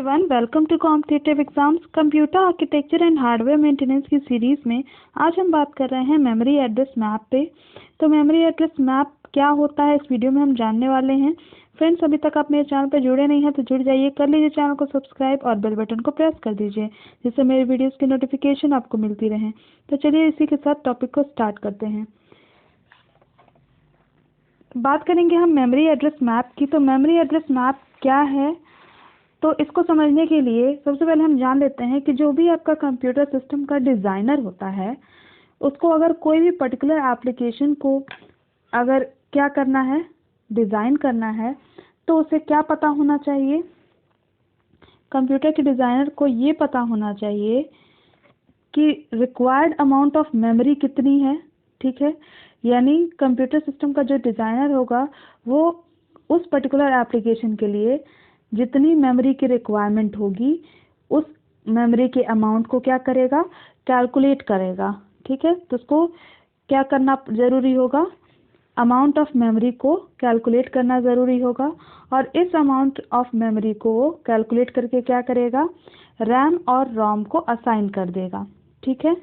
Everyone, welcome to competitive exams computer architecture and hardware maintenance की series में आज हम बात कर रहे हैं मेमोरी एड्रेस मैप पे। तो मेमोरी एड्रेस मैप क्या होता है इस वीडियो में हम जानने वाले हैं। फ्रेंड्स, अभी तक आप मेरे चैनल पर जुड़े नहीं हैं तो जुड़ जाइए, कर लीजिए चैनल को सब्सक्राइब और बेल बटन को प्रेस कर दीजिए जिससे मेरी वीडियोज़ की नोटिफिकेशन आपको मिलती रहे। तो चलिए इसी के साथ टॉपिक को स्टार्ट करते हैं। बात करेंगे हम मेमोरी एड्रेस मैप की। तो मेमोरी एड्रेस मैप क्या है, तो इसको समझने के लिए सबसे पहले हम जान लेते हैं कि जो भी आपका कंप्यूटर सिस्टम का डिज़ाइनर होता है उसको अगर कोई भी पर्टिकुलर एप्लीकेशन को अगर क्या करना है, डिज़ाइन करना है, तो उसे क्या पता होना चाहिए। कंप्यूटर के डिज़ाइनर को ये पता होना चाहिए कि रिक्वायर्ड अमाउंट ऑफ मेमोरी कितनी है। ठीक है, यानी कंप्यूटर सिस्टम का जो डिज़ाइनर होगा वो उस पर्टिकुलर एप्लीकेशन के लिए जितनी मेमोरी की रिक्वायरमेंट होगी उस मेमोरी के अमाउंट को क्या करेगा, कैलकुलेट करेगा। ठीक है, तो उसको क्या करना ज़रूरी होगा, अमाउंट ऑफ मेमोरी को कैलकुलेट करना ज़रूरी होगा और इस अमाउंट ऑफ मेमोरी को कैलकुलेट करके क्या करेगा, रैम और रोम को असाइन कर देगा। ठीक है,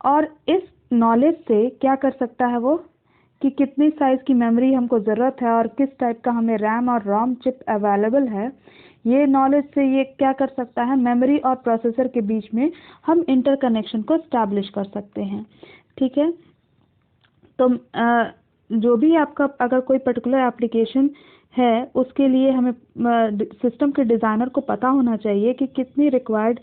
और इस नॉलेज से क्या कर सकता है वो कि कितनी साइज़ की मेमोरी हमको ज़रूरत है और किस टाइप का हमें रैम और रोम चिप अवेलेबल है, ये नॉलेज से ये क्या कर सकता है, मेमोरी और प्रोसेसर के बीच में हम इंटरकनेक्शन को इस्टेब्लिश कर सकते हैं। ठीक है, तो जो भी आपका अगर कोई पर्टिकुलर एप्लीकेशन है उसके लिए हमें सिस्टम के डिज़ाइनर को पता होना चाहिए कि कितनी रिक्वायर्ड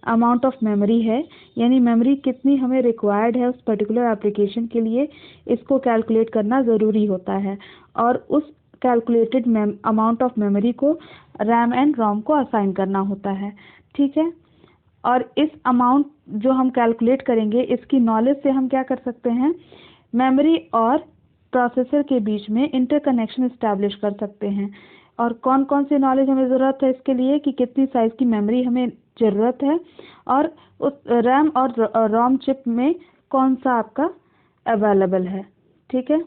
अमाउंट ऑफ मेमोरी है, यानी मेमोरी कितनी हमें रिक्वायर्ड है उस पर्टिकुलर एप्लीकेशन के लिए, इसको कैलकुलेट करना ज़रूरी होता है और उस कैलकुलेटेड अमाउंट ऑफ मेमोरी को रैम एंड रोम को असाइन करना होता है। ठीक है, और इस अमाउंट जो हम कैलकुलेट करेंगे इसकी नॉलेज से हम क्या कर सकते हैं, मेमोरी और प्रोसेसर के बीच में इंटरकनेक्शन इस्टेब्लिश कर सकते हैं। और कौन कौन सी नॉलेज हमें ज़रूरत है इसके लिए कि कितनी साइज़ की मेमोरी हमें ज़रूरत है और उस रैम और रोम चिप में कौन सा आपका अवेलेबल है। ठीक है,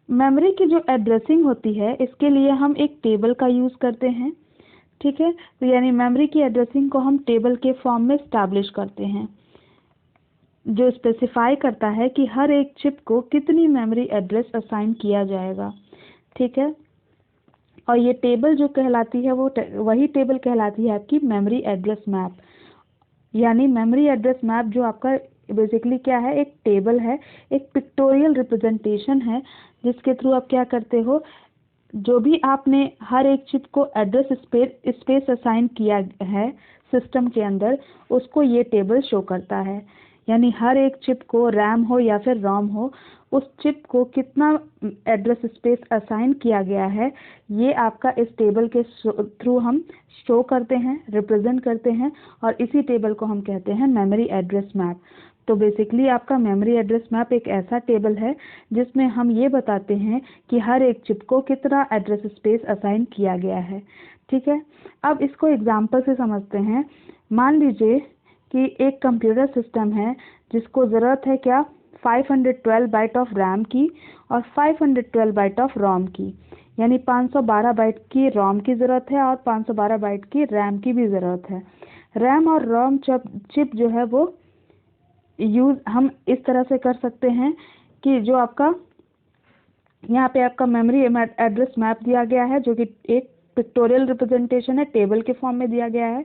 मेमोरी की जो एड्रेसिंग होती है इसके लिए हम एक टेबल का यूज़ करते हैं। ठीक है, तो यानी मेमोरी की एड्रेसिंग को हम टेबल के फॉर्म में इस्टेब्लिश करते हैं जो स्पेसिफाई करता है कि हर एक चिप को कितनी मेमोरी एड्रेस असाइन किया जाएगा। ठीक है, और ये टेबल जो कहलाती है वो वही टेबल कहलाती है आपकी मेमोरी एड्रेस मैप। यानी मेमोरी एड्रेस मैप जो आपका बेसिकली क्या है, एक टेबल है, एक पिक्टोरियल रिप्रेजेंटेशन है जिसके थ्रू आप क्या करते हो, जो भी आपने हर एक चिप को एड्रेस स्पेस असाइन किया है सिस्टम के अंदर, उसको ये टेबल शो करता है। यानी हर एक चिप को, रैम हो या फिर रोम हो, उस चिप को कितना एड्रेस स्पेस असाइन किया गया है ये आपका इस टेबल के थ्रू हम शो करते हैं, रिप्रेजेंट करते हैं और इसी टेबल को हम कहते हैं मेमोरी एड्रेस मैप। तो बेसिकली आपका मेमोरी एड्रेस मैप एक ऐसा टेबल है जिसमें हम ये बताते हैं कि हर एक चिप को कितना एड्रेस स्पेस असाइन किया गया है। ठीक है, अब इसको एग्जांपल से समझते हैं। मान लीजिए कि एक कंप्यूटर सिस्टम है जिसको ज़रूरत है क्या, 512 बाइट ऑफ रैम की और 512 बाइट ऑफ रोम की, यानी 512 बाइट की रोम की ज़रूरत है और 512 बाइट की रैम की भी ज़रूरत है। रैम और रोम चिप जो है वो यूज़ हम इस तरह से कर सकते हैं कि जो आपका यहाँ पे आपका मेमोरी एड्रेस मैप दिया गया है जो कि एक पिक्टोरियल रिप्रेजेंटेशन है, टेबल के फॉर्म में दिया गया है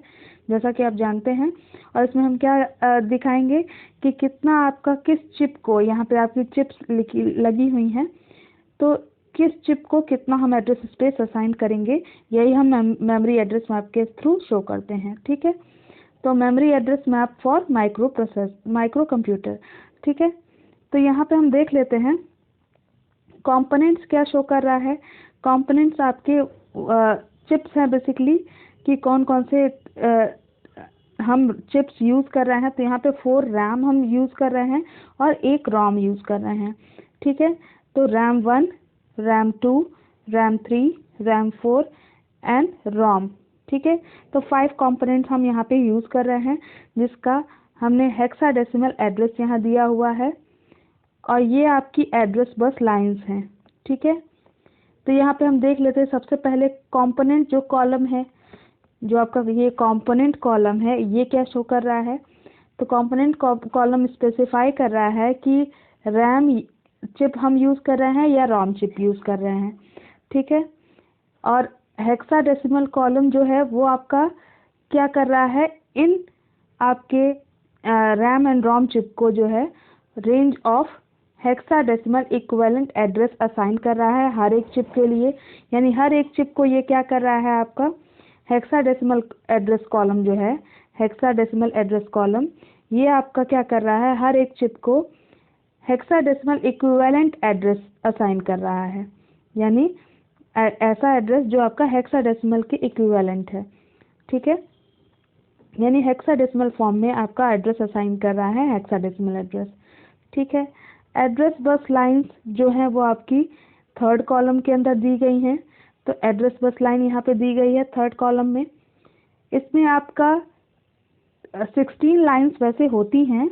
जैसा कि आप जानते हैं। और इसमें हम क्या दिखाएंगे कि कितना आपका किस चिप को, यहाँ पे आपकी चिप्स लगी हुई हैं, तो किस चिप को कितना हम एड्रेस स्पेस असाइन करेंगे, यही हम मेमोरी एड्रेस मैप के थ्रू शो करते हैं। ठीक है, तो memory address map for micro computer. ठीक है, तो यहाँ पे हम देख लेते हैं कंपोनेंट्स क्या शो कर रहा है। कंपोनेंट्स आपके चिप्स हैं बेसिकली कि कौन कौन से हम चिप्स यूज़ कर रहे हैं। तो यहाँ पे 4 रैम हम यूज़ कर रहे हैं और 1 रोम यूज़ कर रहे हैं। ठीक है, तो RAM 1, RAM 2, RAM 3, RAM 4 and ROM. ठीक है, तो 5 कंपोनेंट्स हम यहाँ पे यूज़ कर रहे हैं जिसका हमने हेक्साडेसिमल एड्रेस यहाँ दिया हुआ है और ये आपकी एड्रेस बस लाइंस हैं। ठीक है, तो यहाँ पे हम देख लेते हैं सबसे पहले कंपोनेंट जो कॉलम है, जो आपका ये कंपोनेंट कॉलम है, ये क्या शो कर रहा है। तो कंपोनेंट कॉलम स्पेसिफाई कर रहा है कि रैम चिप हम यूज़ कर रहे हैं या रोम चिप यूज़ कर रहे हैं, ठीक है। और हेक्साडेसिमल कॉलम जो है वो आपका क्या कर रहा है, इन आपके रैम एंड रोम चिप को जो है range of hexadecimal equivalent address assign कर रहा है हर एक चिप के लिए। यानी हर एक चिप को ये क्या कर रहा है, आपका हेक्साडेसिमल एड्रेस कॉलम जो है, हेक्साडेसिमल एड्रेस कॉलम ये आपका क्या कर रहा है, हर एक चिप को हेक्साडेसिमल इक्विवेलेंट एड्रेस असाइन कर रहा है। यानी ऐसा एड्रेस जो आपका हेक्साडेसिमल के इक्विवेलेंट है, ठीक है। यानी हेक्साडेसिमल फॉर्म में आपका एड्रेस असाइन कर रहा है हेक्साडेसिमल एड्रेस, ठीक है। एड्रेस बस लाइंस जो है वो आपकी थर्ड कॉलम के अंदर दी गई हैं। तो एड्रेस बस लाइन यहाँ पे दी गई है थर्ड कॉलम में। इसमें आपका 16 लाइंस वैसे होती हैं,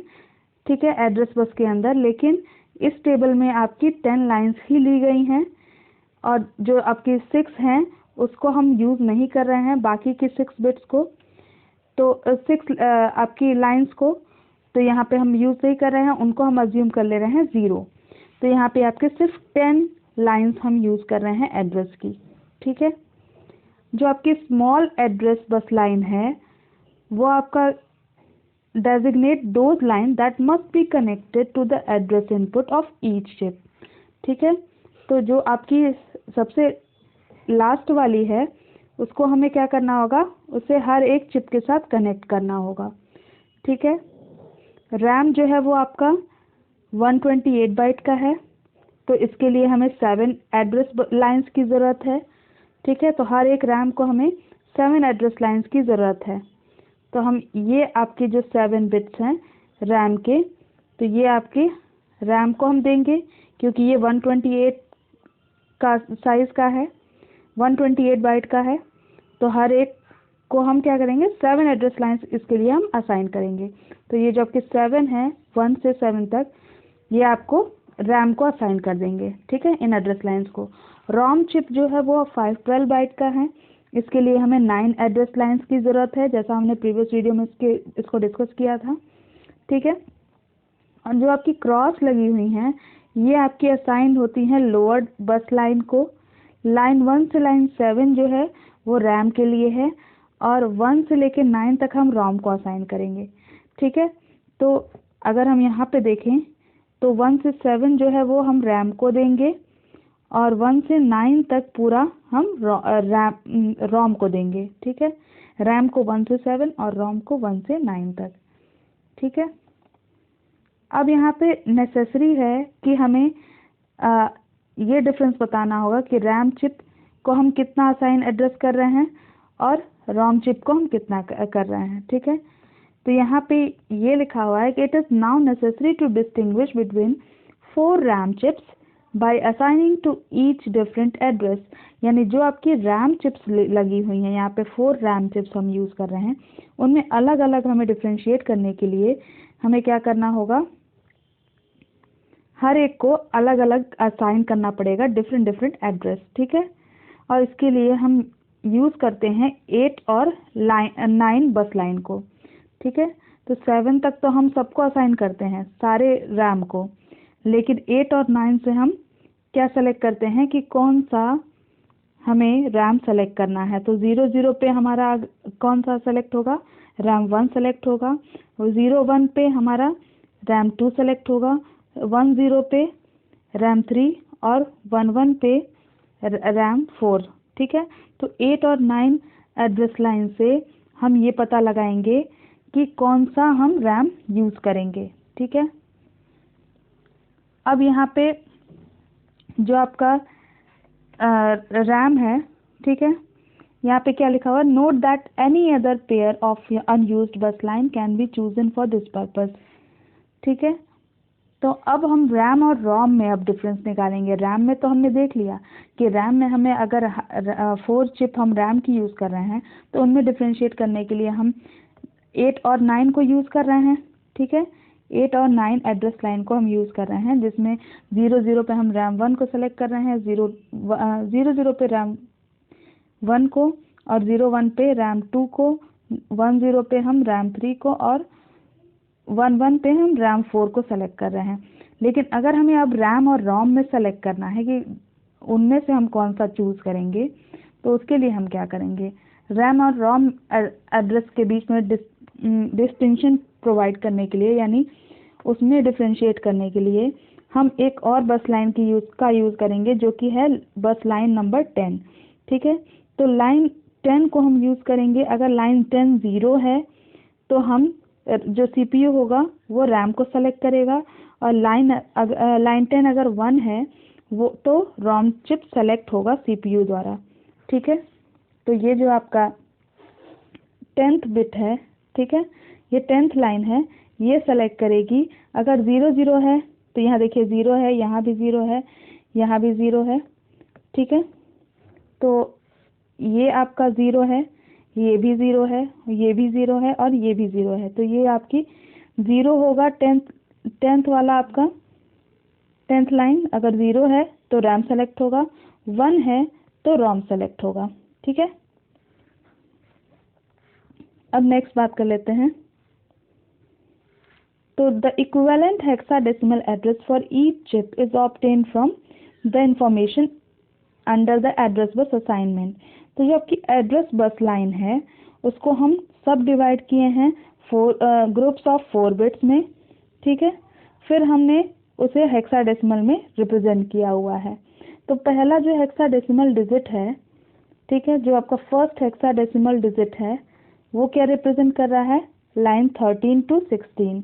ठीक है, एड्रेस बस के अंदर, लेकिन इस टेबल में आपकी 10 लाइंस ही ली गई हैं और जो आपकी 6 हैं उसको हम यूज़ नहीं कर रहे हैं, बाकी की 6 बिट्स को, तो 6 आपकी लाइंस को तो यहाँ पे हम यूज़ नहीं कर रहे हैं, उनको हम अज्यूम कर ले रहे हैं 0। तो यहाँ पे आपके सिर्फ 10 लाइंस हम यूज़ कर रहे हैं एड्रेस की, ठीक है। जो आपकी स्मॉल एड्रेस बस लाइन है वो आपका designate those line that must be connected to the address input of each chip, ठीक है। तो जो आपकी सबसे लास्ट वाली है उसको हमें क्या करना होगा, उसे हर एक चिप के साथ कनेक्ट करना होगा, ठीक है। रैम जो है वो आपका 128 बाइट का है, तो इसके लिए हमें 7 एड्रेस लाइंस की ज़रूरत है, ठीक है। तो हर एक रैम को हमें 7 एड्रेस लाइंस की ज़रूरत है। तो हम ये आपके जो 7 बिट्स हैं रैम के, तो ये आपके रैम को हम देंगे क्योंकि ये 128 का साइज़ का है, 128 बाइट का है। तो हर एक को हम क्या करेंगे, 7 एड्रेस लाइंस इसके लिए हम असाइन करेंगे। तो ये जो आपके 7 हैं 1 से 7 तक, ये आपको रैम को असाइन कर देंगे, ठीक है, इन एड्रेस लाइंस को। रोम चिप जो है वो 512 बाइट का है, इसके लिए हमें 9 एड्रेस लाइंस की ज़रूरत है, जैसा हमने प्रीवियस वीडियो में इसको डिस्कस किया था, ठीक है। और जो आपकी क्रॉस लगी हुई हैं ये आपकी असाइन होती हैं लोअर बस लाइन को। लाइन 1 से लाइन 7 जो है वो रैम के लिए है और 1 से लेकर 9 तक हम रोम को असाइन करेंगे, ठीक है। तो अगर हम यहाँ पे देखें तो 1 से 7 जो है वो हम रैम को देंगे और 1 से 9 तक पूरा हम रोम को देंगे, ठीक है। रैम को 1 से 7 और रोम को 1 से 9 तक, ठीक है। अब यहाँ पे नेसेसरी है कि हमें ये डिफरेंस बताना होगा कि रैम चिप को हम कितना असाइन एड्रेस कर रहे हैं और रोम चिप को हम कितना कर रहे हैं, ठीक है। तो यहाँ पे ये लिखा हुआ है कि it is now necessary to distinguish between 4 RAM chips by assigning to each different address. यानी जो आपकी रैम चिप्स लगी हुई हैं, यहाँ पे 4 रैम चिप्स हम यूज़ कर रहे हैं, उनमें अलग अलग हमें डिफ्रेंशिएट करने के लिए हमें क्या करना होगा, हर एक को अलग अलग असाइन करना पड़ेगा डिफरेंट डिफरेंट एड्रेस, ठीक है। और इसके लिए हम यूज़ करते हैं 8 और 9 बस लाइन को, ठीक है। तो 7 तक तो हम सबको असाइन करते हैं सारे रैम को, लेकिन 8 और 9 से हम क्या सेलेक्ट करते हैं कि कौन सा हमें रैम सेलेक्ट करना है। तो 0 पे हमारा कौन सा सेलेक्ट होगा, रैम 1 सेलेक्ट होगा, और 0 1 पे हमारा रैम 2 सेलेक्ट होगा, 1 0 पे रैम 3 और 1 1 पे रैम 4, ठीक है। तो 8 और 9 एड्रेस लाइन से हम ये पता लगाएंगे कि कौन सा हम रैम यूज़ करेंगे, ठीक है। अब यहाँ पे जो आपका रैम है, ठीक है, यहाँ पे क्या लिखा हुआ है, note that any other pair of unused bus line can be chosen for this purpose, ठीक है। तो अब हम रैम और रोम में अब डिफरेंस निकालेंगे। रैम में तो हमने देख लिया कि रैम में हमें अगर 4 चिप हम रैम की यूज़ कर रहे हैं तो उनमें डिफ्रेंशिएट करने के लिए हम 8 और 9 को यूज़ कर रहे हैं, ठीक है। 8 और 9 एड्रेस लाइन को हम यूज़ कर रहे हैं, जिसमें 00 पे हम रैम 1 को सेलेक्ट कर रहे हैं, 00 पे रैम 1 को, और 01 पे रैम 2 को, 10 पे हम रैम 3 को, और 11 पे हम रैम 4 को सेलेक्ट कर रहे हैं। लेकिन अगर हमें अब रैम और रोम में सेलेक्ट करना है कि उनमें से हम कौन सा चूज़ करेंगे, तो उसके लिए हम क्या करेंगे, रैम और रोम एड्रेस के बीच में डिस्टिंक्शन प्रोवाइड करने के लिए, यानी उसमें डिफ्रेंशिएट करने के लिए हम एक और बस लाइन की यूज़ करेंगे, जो कि है बस लाइन नंबर 10। ठीक है, तो लाइन 10 को हम यूज़ करेंगे। अगर लाइन 10 0 है तो हम जो CPU होगा वो रैम को सेलेक्ट करेगा, और लाइन 10 अगर 1 है वो तो रोम चिप सेलेक्ट होगा CPU द्वारा। ठीक है, तो ये जो आपका 10th बिट है, ठीक है, ये 10th लाइन है, ये सेलेक्ट करेगी। अगर 00 है तो यहाँ देखिए 0 है, यहाँ भी 0 है, यहाँ भी 0 है। ठीक है, तो ये आपका 0 है, ये भी 0 है, ये भी 0 है, और ये भी 0 है। तो ये आपकी 0 होगा 10th वाला आपका 10th लाइन। अगर 0 है तो रैम सेलेक्ट होगा, 1 है तो रोम सेलेक्ट होगा। ठीक है, अब नेक्स्ट बात कर लेते हैं। तो the equivalent hexadecimal address for each chip is obtained from the information under the address bus assignment. तो जो आपकी एड्रेस बस लाइन है उसको हम सब डिवाइड किए हैं ग्रुप्स ऑफ 4 बिट्स में। ठीक है, फिर हमने उसे हेक्साडेसिमल में रिप्रेजेंट किया हुआ है। तो पहला जो हेक्साडेसिमल डिजिट है, ठीक है, जो आपका फर्स्ट हेक्साडेसिमल डिजिट है वो क्या रिप्रेजेंट कर रहा है, लाइन 13 to 16,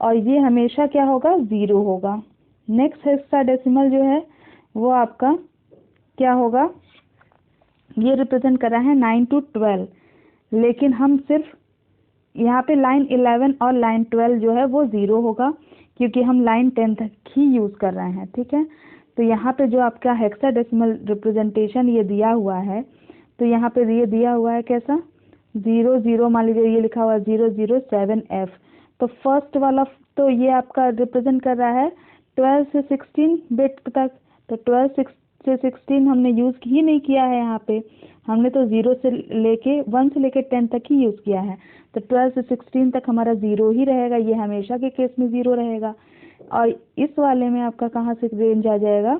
और ये हमेशा क्या होगा, 0 होगा। नेक्स्ट हेक्साडेसिमल जो है वो आपका क्या होगा, ये रिप्रेजेंट कर रहा है 9 to 12, लेकिन हम सिर्फ यहाँ पे लाइन 11 और लाइन 12 जो है वो 0 होगा, क्योंकि हम लाइन 10 तक ही यूज़ कर रहे हैं। ठीक है, तो यहाँ पे जो आपका हेक्साडेसिमल रिप्रेजेंटेशन ये दिया हुआ है, तो यहाँ पे ये दिया हुआ है कैसा, 00, मान लीजिए ये लिखा हुआ है 007F। तो फर्स्ट वाला तो ये आपका रिप्रेजेंट कर रहा है 12 से 16 बिट तक। तो 12 से 16 हमने यूज़ ही नहीं किया है यहाँ पे, हमने तो 1 से लेके 10 तक ही यूज़ किया है। तो 12 से 16 तक हमारा 0 ही रहेगा, ये हमेशा के केस में 0 रहेगा। और इस वाले में आपका कहाँ से रेंज आ जाएगा,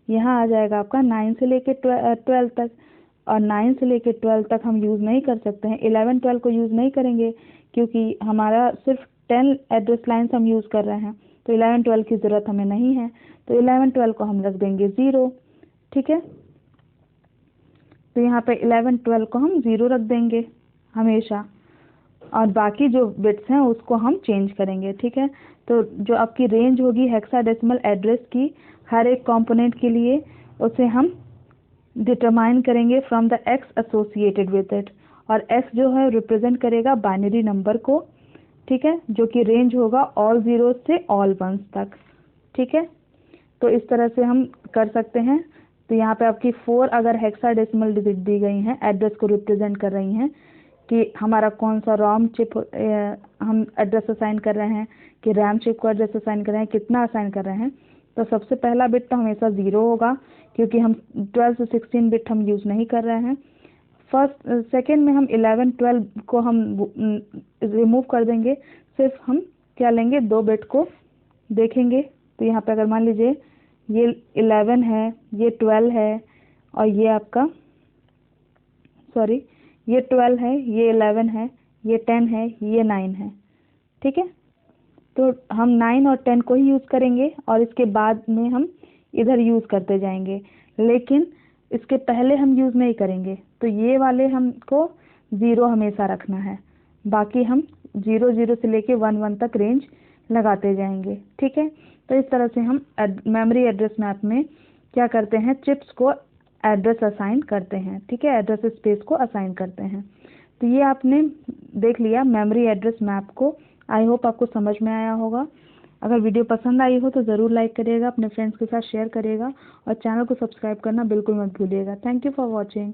यहाँ आ जाएगा आपका 9 से लेके 12 तक, और 9 से लेके 12 तक हम यूज़ नहीं कर सकते हैं। 11 12 को यूज़ नहीं करेंगे क्योंकि हमारा सिर्फ 10 एड्रेस लाइन्स हम यूज़ कर रहे हैं, तो 11 12 की ज़रूरत हमें नहीं है। तो 11 12 को हम रख देंगे 0। ठीक है, तो यहाँ पे 11 12 को हम 0 रख देंगे हमेशा, और बाकी जो बिट्स हैं उसको हम चेंज करेंगे। ठीक है, तो जो आपकी रेंज होगी हेक्साडेसिमल एड्रेस की हर एक कंपोनेंट के लिए, उसे हम डिटरमाइन करेंगे from the x associated with it, और एक्स जो है रिप्रेजेंट करेगा बाइनरी नंबर को। ठीक है, जो कि रेंज होगा ऑल 0 से ऑल 1 तक। ठीक है, तो इस तरह से हम कर सकते हैं। तो यहाँ पे आपकी 4 अगर हेक्साडेसिमल डिजिट दी गई हैं, एड्रेस को रिप्रेजेंट कर रही हैं कि हमारा कौन सा रोम चिप हम एड्रेस असाइन कर रहे हैं, कि रैम चिप को एड्रेस असाइन कर रहे हैं, कितना असाइन कर रहे हैं। तो सबसे पहला बिट तो हमेशा 0 होगा, क्योंकि हम 12 से 16 बिट हम यूज़ नहीं कर रहे हैं। सेकेंड में हम 11 12 को हम रिमूव कर देंगे, सिर्फ हम क्या लेंगे, 2 बिट को देखेंगे। तो यहाँ पे अगर मान लीजिए ये 11 है, ये 12 है, और ये आपका ये 12 है, ये 11 है, ये 10 है, ये 9 है। ठीक है, तो हम 9 और 10 को ही यूज़ करेंगे, और इसके बाद में हम इधर यूज़ करते जाएंगे, लेकिन इसके पहले हम यूज़ नहीं करेंगे। तो ये वाले हमको 0 हमेशा रखना है, बाकी हम 0 0 से लेके 1 1 तक रेंज लगाते जाएंगे। ठीक है, तो इस तरह से हम मेमोरी एड्रेस मैप में क्या करते हैं, चिप्स को एड्रेस असाइन करते हैं। ठीक है, एड्रेस स्पेस को असाइन करते हैं। तो ये आपने देख लिया मेमोरी एड्रेस मैप को। आई होप आपको समझ में आया होगा। अगर वीडियो पसंद आई हो तो ज़रूर लाइक करिएगा, अपने फ्रेंड्स के साथ शेयर करिएगा, और चैनल को सब्सक्राइब करना बिल्कुल मत भूलिएगा। Thank you for watching.